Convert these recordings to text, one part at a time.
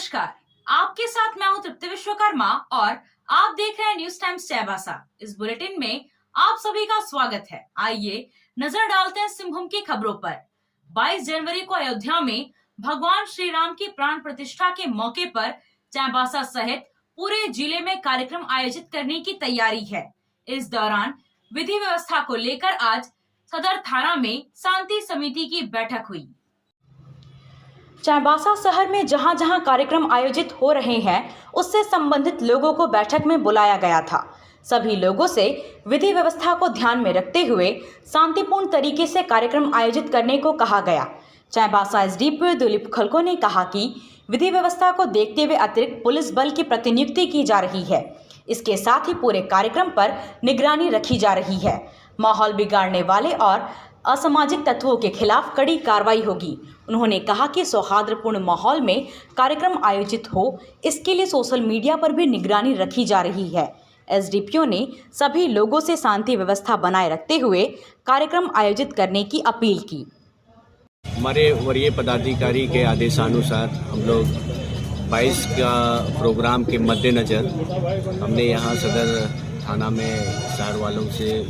नमस्कार, आपके साथ मैं हूं तृप्ति विश्वकर्मा और आप देख रहे हैं न्यूज टाइम्स चाईबासा। इस बुलेटिन में आप सभी का स्वागत है। आइए नजर डालते हैं सिंहभूम की खबरों पर। 22 जनवरी को अयोध्या में भगवान श्री राम की प्राण प्रतिष्ठा के मौके पर चाईबासा सहित पूरे जिले में कार्यक्रम आयोजित करने की तैयारी है। इस दौरान विधि व्यवस्था को लेकर आज सदर थाना में शांति समिति की बैठक हुई। चाईबासा शहर में जहां जहां कार्यक्रम आयोजित हो रहे हैं उससे संबंधित लोगों को बैठक में बुलाया गया था। सभी लोगों से विधि व्यवस्था को ध्यान में रखते हुए शांतिपूर्ण तरीके से कार्यक्रम आयोजित करने को कहा गया। चाईबासा एसडीपीओ दिलीप खलको ने कहा कि विधि व्यवस्था को देखते हुए अतिरिक्त पुलिस बल की प्रतिनियुक्ति की जा रही है। इसके साथ ही पूरे कार्यक्रम पर निगरानी रखी जा रही है। माहौल बिगाड़ने वाले और असामाजिक तत्वों के खिलाफ कड़ी कार्रवाई होगी। उन्होंने कहा कि सौहार्दपूर्ण माहौल में कार्यक्रम आयोजित हो, इसके लिए सोशल मीडिया पर भी निगरानी रखी जा रही है। एसडीपीओ ने सभी लोगों से शांति व्यवस्था बनाए रखते हुए कार्यक्रम आयोजित करने की अपील की। हमारे वरीय पदाधिकारी के आदेशानुसार हम लोग 22 का प्रोग्राम के मद्देनज़र हमने यहाँ सदर थाना में शहर वालों से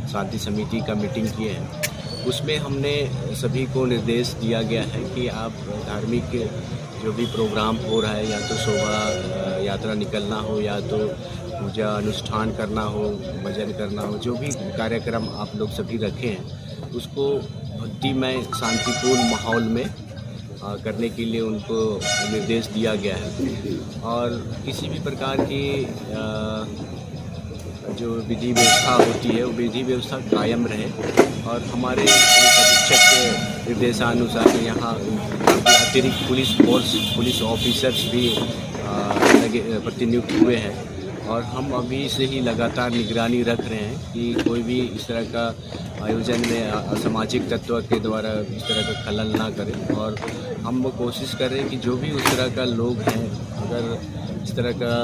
शांति समिति का मीटिंग किए हैं। उसमें हमने सभी को निर्देश दिया गया है कि आप धार्मिक जो भी प्रोग्राम हो रहा है, या तो शोभा यात्रा निकलना हो, या तो पूजा अनुष्ठान करना हो, भजन करना हो, जो भी कार्यक्रम आप लोग सभी रखे हैं उसको भक्तिमय शांतिपूर्ण माहौल में करने के लिए उनको निर्देश दिया गया है। और किसी भी प्रकार की जो विधि व्यवस्था होती है वो विधि व्यवस्था कायम रहे। और हमारे अधीक्षक के निर्देशानुसार यहाँ अतिरिक्त पुलिस फोर्स, पुलिस ऑफिसर्स भी प्रतिनियुक्त हुए हैं। और हम अभी से ही लगातार निगरानी रख रहे हैं कि कोई भी इस तरह का आयोजन में असामाजिक तत्व के द्वारा इस तरह का खलल ना करें। और हम वो कोशिश कर रहे हैं कि जो भी उस तरह का लोग हैं, अगर इस तरह का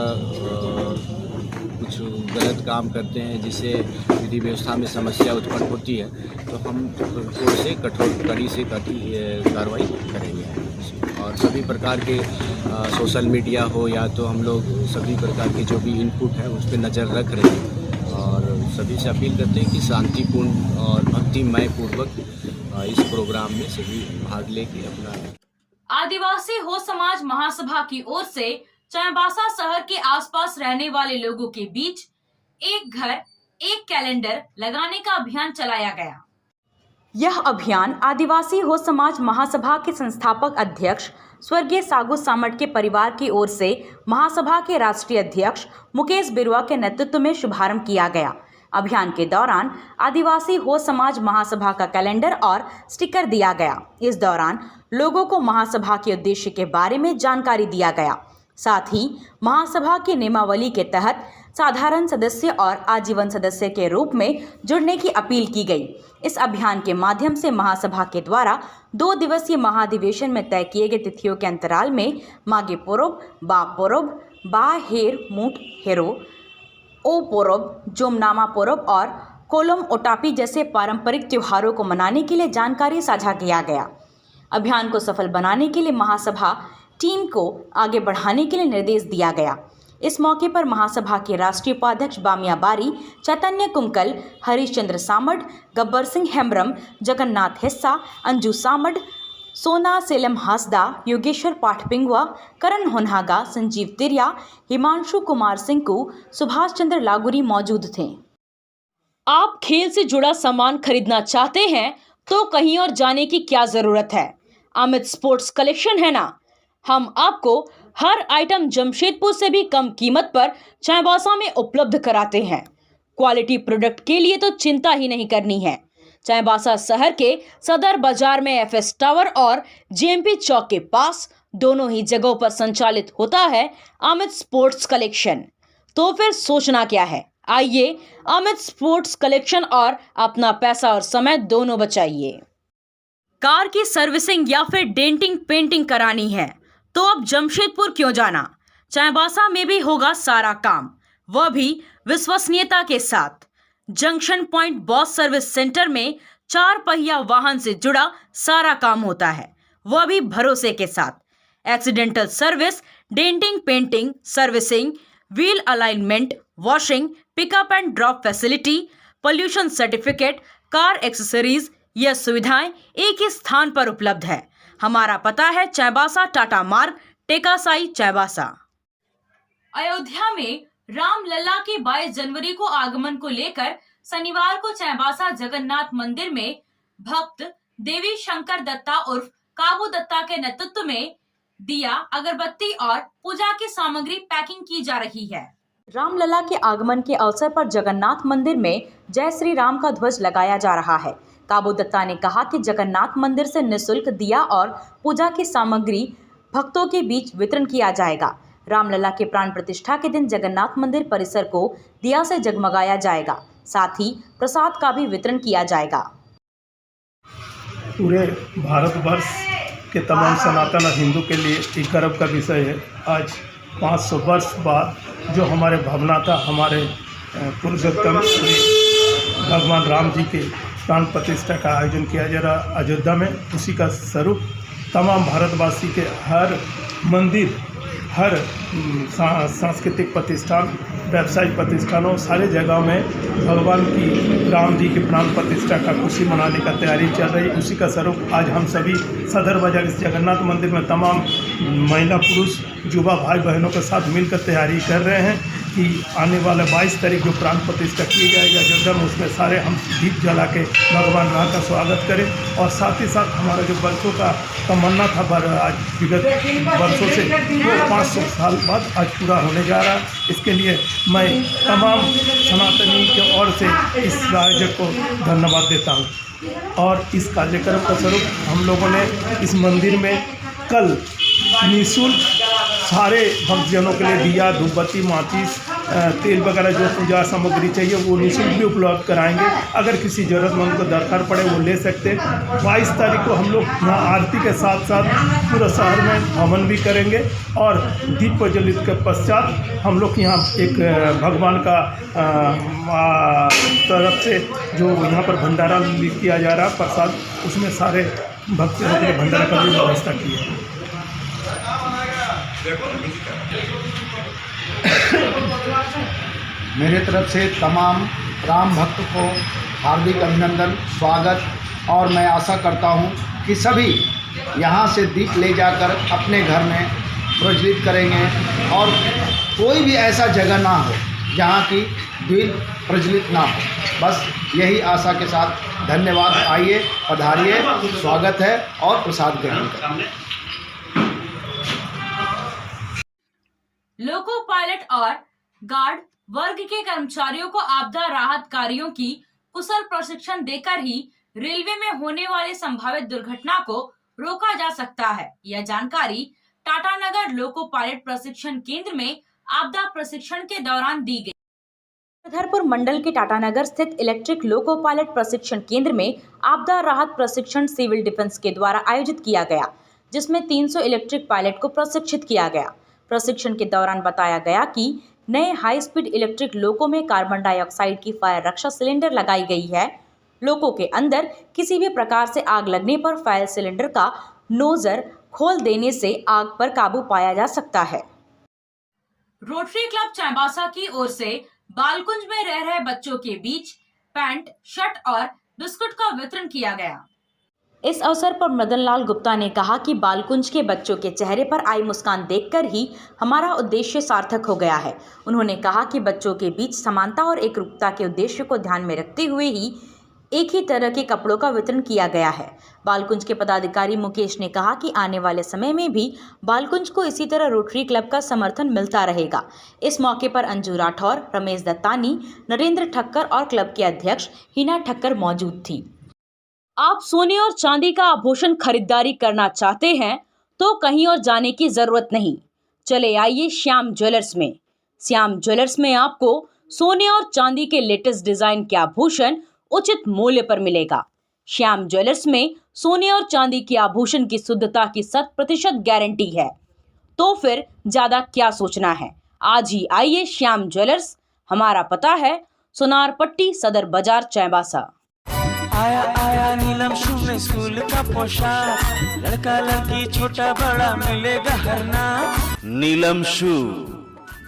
कुछ गलत काम करते हैं जिससे विधि व्यवस्था में समस्या उत्पन्न होती है, तो हम उनसे कड़ी से कार्रवाई करेंगे। और सभी प्रकार के सोशल मीडिया हो, या तो हम लोग सभी प्रकार के जो भी इनपुट है उस पर नज़र रख रहे हैं। और सभी से अपील करते हैं कि शांतिपूर्ण और भक्तिमय पूर्वक इस प्रोग्राम में सभी भाग लेके अपना। आदिवासी हो समाज महासभा की ओर से चाईबासा शहर के आसपास रहने वाले लोगों के बीच एक घर एक कैलेंडर लगाने का अभियान चलाया गया। यह अभियान आदिवासी हो समाज महासभा के संस्थापक अध्यक्ष स्वर्गीय सागु सामट के परिवार की ओर से महासभा के राष्ट्रीय अध्यक्ष मुकेश बिरुआ के नेतृत्व में शुभारंभ किया गया। अभियान के दौरान आदिवासी हो समाज महासभा का कैलेंडर और स्टिकर दिया गया। इस दौरान लोगों को महासभा के उद्देश्य के बारे में जानकारी दिया गया। साथ ही महासभा की नियमावली के तहत साधारण सदस्य और आजीवन सदस्य के रूप में जुड़ने की अपील की गई। इस अभियान के माध्यम से महासभा के द्वारा 2 दिवसीय महाधिवेशन में तय किए गए तिथियों के अंतराल में मागे पोरब, बा पोरब, बा हेर मुठ हेरो, ओ पोरब, जोमनामा पोरब और कोलम ओटापी जैसे पारंपरिक त्योहारों को मनाने के लिए जानकारी साझा किया गया। अभियान को सफल बनाने के लिए महासभा टीम को आगे बढ़ाने के लिए निर्देश दिया गया। इस मौके पर महासभा के राष्ट्रीय उपाध्यक्ष बामिया बारी, चैतन्य कुमकल, हरीशचंद्र सामड, गब्बर सिंह हेम्ब्रम, जगन्नाथ हिस्सा, अंजू सामड, सोना सेलम हासदा, योगेश्वर पाठपिंगवा, करण होनहागा, संजीव तिरिया, हिमांशु कुमार सिंकू, सुभाष चंद्र लागुरी मौजूद थे। आप खेल से जुड़ा सामान खरीदना चाहते हैं तो कहीं और जाने की क्या जरूरत है। अमित स्पोर्ट्स कलेक्शन है ना। हम आपको हर आइटम जमशेदपुर से भी कम कीमत पर चाईबासा में उपलब्ध कराते हैं। क्वालिटी प्रोडक्ट के लिए तो चिंता ही नहीं करनी है। चाईबासा शहर के सदर बाजार में एफएस टावर और जेएमपी चौक के पास दोनों ही जगहों पर संचालित होता है अमित स्पोर्ट्स कलेक्शन। तो फिर सोचना क्या है, आइए अमित स्पोर्ट्स कलेक्शन और अपना पैसा और समय दोनों बचाइए। कार की सर्विसिंग या फिर डेंटिंग पेंटिंग करानी है तो अब जमशेदपुर क्यों जाना। चाईबासा में भी होगा सारा काम, वह भी विश्वसनीयता के साथ। Junction point boss service centre में 4 पहिया वाहन से जुड़ा सारा काम होता है, वह भी भरोसे के साथ। Accidental service, denting, painting, servicing, wheel alignment, washing, pickup and drop facility, pollution certificate, car accessories, यह सुविधाएं एक ही स्थान पर उपलब्ध है। हमारा पता है चाईबासा टाटा मार्ग, टेकासाई, चाईबासा। अयोध्या में रामलला के 22 जनवरी को आगमन को लेकर शनिवार को चाईबासा जगन्नाथ मंदिर में भक्त देवी शंकर दत्ता उर्फ काबू दत्ता के नेतृत्व में दिया, अगरबत्ती और पूजा की सामग्री पैकिंग की जा रही है। रामलला के आगमन के अवसर पर जगन्नाथ मंदिर में जय श्री राम का ध्वज लगाया जा रहा है। काबू दत्ता ने कहा कि जगन्नाथ मंदिर से निःशुल्क दिया और पूजा की सामग्री भक्तों के बीच वितरण किया जाएगा। रामलला के प्राण प्रतिष्ठा के दिन जगन्नाथ मंदिर परिसर को दिया से जगमगाया जाएगा, साथ ही प्रसाद का भी वितरण किया जाएगा। पूरे भारतवर्ष के तमाम सनातन हिंदू के लिए एक गर्व का विषय है। आज 500 वर्ष बाद जो हमारे भवनाथा हमारे पुरुषोत्तम श्री भगवान राम जी के प्राण प्रतिष्ठा का आयोजन किया जा रहा अयोध्या में, उसी का स्वरूप तमाम भारतवासी के हर मंदिर, हर सांस्कृतिक प्रतिष्ठान, व्यावसायिक प्रतिष्ठानों, सारे जगहों में भगवान की राम जी के प्राण प्रतिष्ठा का खुशी मनाने का तैयारी चल रही है। उसी का स्वरूप आज हम सभी सदर बाजार इस जगन्नाथ मंदिर में तमाम महिला पुरुष युवा भाई बहनों के साथ मिलकर तैयारी कर रहे हैं कि आने वाले 22 तारीख जो प्राण प्रतिष्ठा की जाएगा अयोध्या में, उसमें सारे हम दीप जला के भगवान राम का स्वागत करें। और साथ ही साथ हमारा जो वर्षों का तमन्ना था आज विगत वर्षों से वो 500 साल बाद आज पूरा होने जा रहा है। इसके लिए मैं तमाम सनातनी की ओर से इस आयोजक को धन्यवाद देता हूँ। और इस कार्यक्रम का स्वरूप हम लोगों ने इस मंदिर में कल निःशुल्क सारे भक्तजनों के लिए दिया, धूपबत्ती, माचिस, तेल वगैरह जो पूजा सामग्री चाहिए वो निःशुल्क भी उपलब्ध कराएंगे। अगर किसी ज़रूरतमंद को दरकार पड़े वो ले सकते हैं। 22 तारीख को हम लोग यहाँ आरती के साथ साथ पूरा शहर में हवन भी करेंगे और दीप प्रज्वलित के पश्चात हम लोग यहाँ एक भगवान का तरफ से जो यहाँ पर भंडारा किया जा रहा है प्रसाद, उसमें सारे भक्तों के लिए भंडारा का भी व्यवस्था की है। मेरे तरफ से तमाम राम भक्त को हार्दिक अभिनंदन, स्वागत। और मैं आशा करता हूं कि सभी यहां से दीप ले जाकर अपने घर में प्रज्वलित करेंगे और कोई भी ऐसा जगह ना हो जहां की दीप प्रज्वलित ना हो। बस यही आशा के साथ धन्यवाद। आइए, पधारिए, स्वागत है और प्रसाद ग्रहण करें। लोको पायलट और गार्ड वर्ग के कर्मचारियों को आपदा राहत कार्यों की कुशल प्रशिक्षण देकर ही रेलवे में होने वाले संभावित दुर्घटना को रोका जा सकता है। यह जानकारी टाटानगर लोको पायलट प्रशिक्षण केंद्र में आपदा प्रशिक्षण के दौरान दी गई। छतरपुर मंडल के टाटानगर स्थित इलेक्ट्रिक लोको पायलट प्रशिक्षण केंद्र में आपदा राहत प्रशिक्षण सिविल डिफेंस के द्वारा आयोजित किया गया, जिसमें 300 इलेक्ट्रिक पायलट को प्रशिक्षित किया गया। प्रशिक्षण के दौरान बताया गया कि नए हाई स्पीड इलेक्ट्रिक लोको में कार्बन डाइऑक्साइड की फायर रक्षा सिलेंडर लगाई गई है। लोको के अंदर किसी भी प्रकार से आग लगने पर फायर सिलेंडर का नोजर खोल देने से आग पर काबू पाया जा सकता है। रोटरी क्लब चाईबासा की ओर से बालकुंज में रह रहे बच्चों के बीच पैंट, शर्ट और बिस्कुट का वितरण किया गया। इस अवसर पर मदन लाल गुप्ता ने कहा कि बालकुंज के बच्चों के चेहरे पर आई मुस्कान देखकर ही हमारा उद्देश्य सार्थक हो गया है। उन्होंने कहा कि बच्चों के बीच समानता और एकरूपता के उद्देश्य को ध्यान में रखते हुए ही एक ही तरह के कपड़ों का वितरण किया गया है। बालकुंज के पदाधिकारी मुकेश ने कहा कि आने वाले समय में भी बालकुंज को इसी तरह रोटरी क्लब का समर्थन मिलता रहेगा। इस मौके पर अंजू राठौर, रमेश दत्तानी, नरेंद्र ठक्कर और क्लब के अध्यक्ष हिना ठक्कर मौजूद थी। आप सोने और चांदी का आभूषण खरीदारी करना चाहते हैं तो कहीं और जाने की जरूरत नहीं, चले आइए श्याम ज्वेलर्स में। श्याम ज्वेलर्स में आपको सोने और चांदी के लेटेस्ट डिजाइन के आभूषण उचित मूल्य पर मिलेगा। श्याम ज्वेलर्स में सोने और चांदी के आभूषण की शुद्धता की 100% गारंटी है। तो फिर ज्यादा क्या सोचना है, आज ही आइए श्याम ज्वेलर्स। हमारा पता है सोनार पट्टी, सदर बाजार, चाईबासा। आया आया नीलम शू में स्कूल का पोशाक, लड़का लड़की छोटा बड़ा मिलेगा हर नाम। नीलम शू।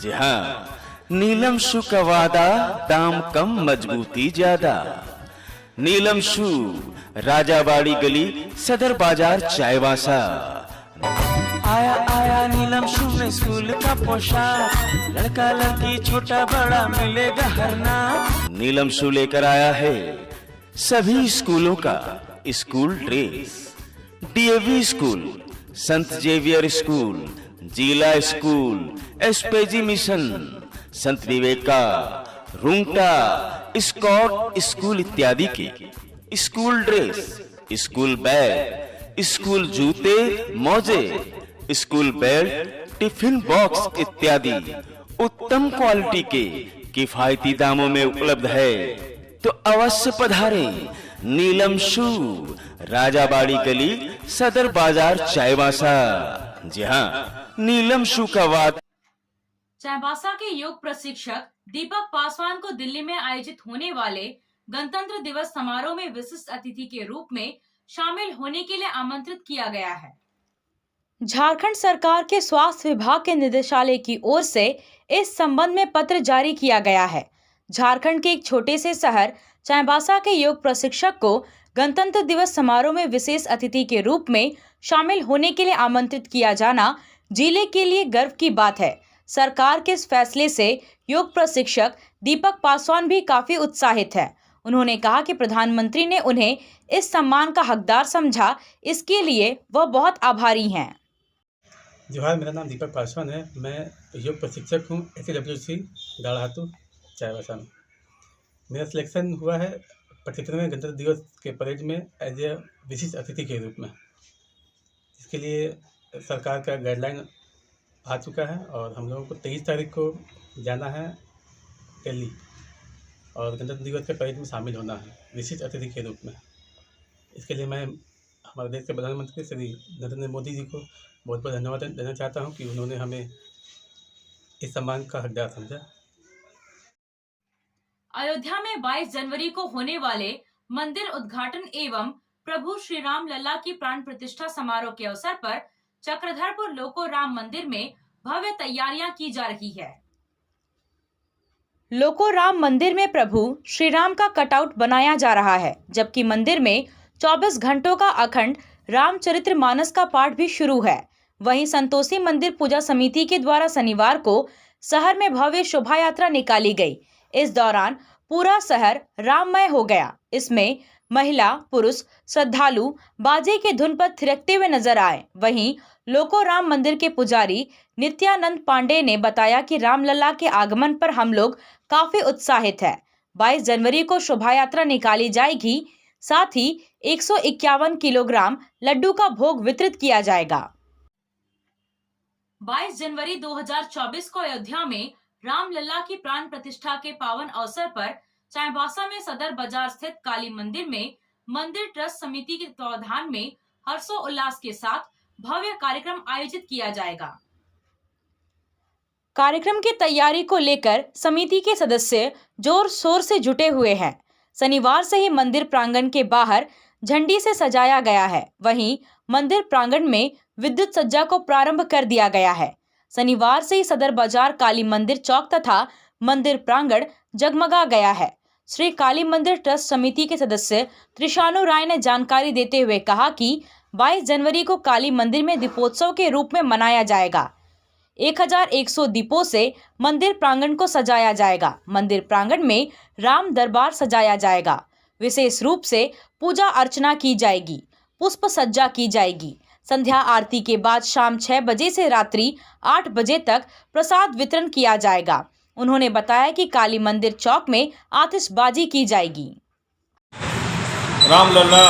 जी हाँ, नीलम शू का वादा, दाम कम मजबूती ज्यादा। नीलम शू, राजाबाड़ी गली, सदर बाजार, चाईबासा। आया आया नीलम शू में स्कूल का पोशाक, लड़का लड़की छोटा बड़ा मिलेगा हर नाम। नीलम शू लेकर आया है सभी स्कूलों का स्कूल ड्रेस। डीएवी स्कूल, संत जेवियर स्कूल, जिला स्कूल, एसपीजी मिशन, संत विवेका, रुंगटा, स्कॉट स्कूल इत्यादि के school dress, school bag, school जूते, मोजे, स्कूल बेल्ट, टिफिन बॉक्स इत्यादि उत्तम क्वालिटी के किफायती दामों में उपलब्ध है। तो अवश्य पधारें नीलम शू, राजाबाड़ी गली, सदर बाजार, चाईबासा। जी हाँ, नीलम शू का वाद। चाईबासा के योग प्रशिक्षक दीपक पासवान को दिल्ली में आयोजित होने वाले गणतंत्र दिवस समारोह में विशिष्ट अतिथि के रूप में शामिल होने के लिए आमंत्रित किया गया है। झारखंड सरकार के स्वास्थ्य विभाग के निदेशालय की ओर से इस संबंध में पत्र जारी किया गया है। झारखंड के एक छोटे से शहर चाईबासा के योग प्रशिक्षक को गणतंत्र दिवस समारोह में विशेष अतिथि के रूप में शामिल होने के लिए आमंत्रित किया जाना जिले के लिए गर्व की बात है। सरकार के इस फैसले से योग प्रशिक्षक दीपक पासवान भी काफी उत्साहित है। उन्होंने कहा कि प्रधानमंत्री ने उन्हें इस सम्मान का हकदार समझा, इसके लिए वह बहुत आभारी हैं। जोहार, मेरा नाम दीपक पासवान है। मैं योग प्रशिक्षक हूँ SLWC गाढ़ातू चाईबासा में। मेरा सिलेक्शन हुआ है 75वें गणतंत्र दिवस के परेड में एज ए विशिष्ट अतिथि के रूप में। इसके लिए सरकार का गाइडलाइन आ चुका है और हम लोगों को 23 तारीख को जाना है दिल्ली और गणतंत्र दिवस के परेड में शामिल होना है विशिष्ट अतिथि के रूप में। इसके लिए मैं हमारे देश के प्रधानमंत्री श्री नरेंद्र मोदी जी को बहुत बहुत धन्यवाद देना चाहता हूं कि उन्होंने हमें इस सम्मान का हकदार समझा। अयोध्या में 22 जनवरी को होने वाले मंदिर उद्घाटन एवं प्रभु श्री राम लल्ला की प्राण प्रतिष्ठा समारोह के अवसर पर चक्रधरपुर लोको राम मंदिर में भव्य तैयारियां की जा रही है। लोको राम मंदिर में प्रभु श्री राम का कटआउट बनाया जा रहा है, जबकि मंदिर में 24 घंटों का अखंड रामचरितमानस का पाठ भी शुरू है। वहीं संतोषी मंदिर पूजा समिति के द्वारा शनिवार को शहर में भव्य शोभा यात्रा निकाली गई। इस दौरान पूरा शहर राममय हो गया। इसमें महिला पुरुष श्रद्धालु बाजे के धुन पर थिरकते हुए नजर आए। वहीं लोको राम मंदिर के पुजारी नित्यानंद पांडे ने बताया कि रामलला के आगमन पर हम लोग काफी उत्साहित है। 22 जनवरी को शोभा यात्रा निकाली जाएगी, साथ ही 151 किलोग्राम लड्डू का भोग वितरित किया जाएगा। 22 जनवरी 2024 को अयोध्या में रामलला की प्राण प्रतिष्ठा के पावन अवसर पर चाईबासा में सदर बाजार स्थित काली मंदिर में मंदिर ट्रस्ट समिति के तत्वावधान में हर्षोल्लास के साथ भव्य कार्यक्रम आयोजित किया जाएगा। कार्यक्रम की तैयारी को लेकर समिति के सदस्य जोर शोर से जुटे हुए हैं। शनिवार से ही मंदिर प्रांगण के बाहर झंडी से सजाया गया है। वहीं मंदिर प्रांगण में विद्युत सज्जा को प्रारंभ कर दिया गया है। शनिवार से ही सदर बाजार काली मंदिर चौक तथा मंदिर प्रांगण जगमगा गया है। श्री काली मंदिर ट्रस्ट समिति के सदस्य त्रिशानु राय ने जानकारी देते हुए कहा कि 22 जनवरी को काली मंदिर में दीपोत्सव के रूप में मनाया जाएगा। 1100 दीपों से मंदिर प्रांगण को सजाया जाएगा। मंदिर प्रांगण में राम दरबार सजाया जाएगा। विशेष रूप से पूजा अर्चना की जाएगी, पुष्प सज्जा की जाएगी। संध्या आरती के बाद शाम 6 बजे से रात्रि 8 बजे तक प्रसाद वितरण किया जाएगा। उन्होंने बताया कि काली मंदिर चौक में आतिशबाजी की जाएगी। रामलला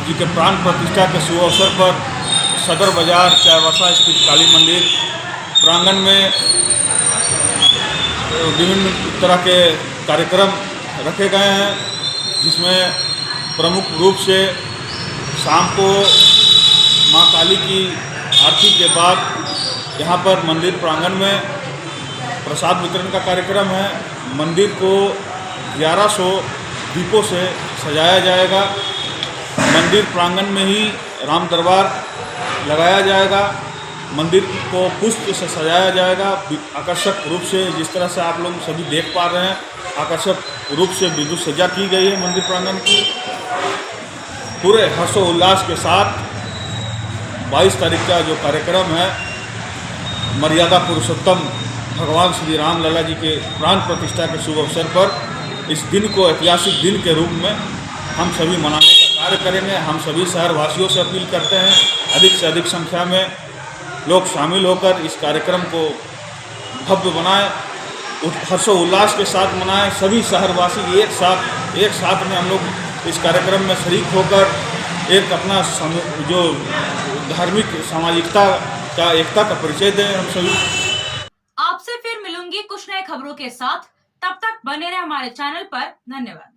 जी के प्राण प्रतिष्ठा के शुभ अवसर पर सदर बाजार चाईबासा स्थित काली मंदिर प्रांगण में विभिन्न तरह के कार्यक्रम रखे गए हैं, जिसमें प्रमुख रूप से शाम को मां काली की आरती के बाद यहाँ पर मंदिर प्रांगण में प्रसाद वितरण का कार्यक्रम है। मंदिर को 1100 दीपों से सजाया जाएगा। मंदिर प्रांगण में ही राम दरबार लगाया जाएगा मंदिर को पुष्प से सजाया जाएगा आकर्षक रूप से। जिस तरह से आप लोग सभी देख पा रहे हैं, आकर्षक रूप से विद्युत सज्जा की गई है मंदिर प्रांगण की। पूरे हर्षोल्लास के साथ 22 तारीख का जो कार्यक्रम है, मर्यादा पुरुषोत्तम भगवान श्री राम लला जी के प्राण प्रतिष्ठा के शुभ अवसर पर इस दिन को ऐतिहासिक दिन के रूप में हम सभी मनाने का कार्य करेंगे। हम सभी शहरवासियों से अपील करते हैं अधिक से अधिक संख्या में लोग शामिल होकर इस कार्यक्रम को भव्य बनाएं, हर्षोल्लास के साथ मनाएं। सभी शहरवासी एक साथ में हम लोग इस कार्यक्रम में शरीक होकर एक अपना जो धार्मिक सामाजिकता का एकता का परिचय दें हम सभी। आपसे फिर मिलूंगी कुछ नए खबरों के साथ, तब तक बने रहे हमारे चैनल पर। धन्यवाद।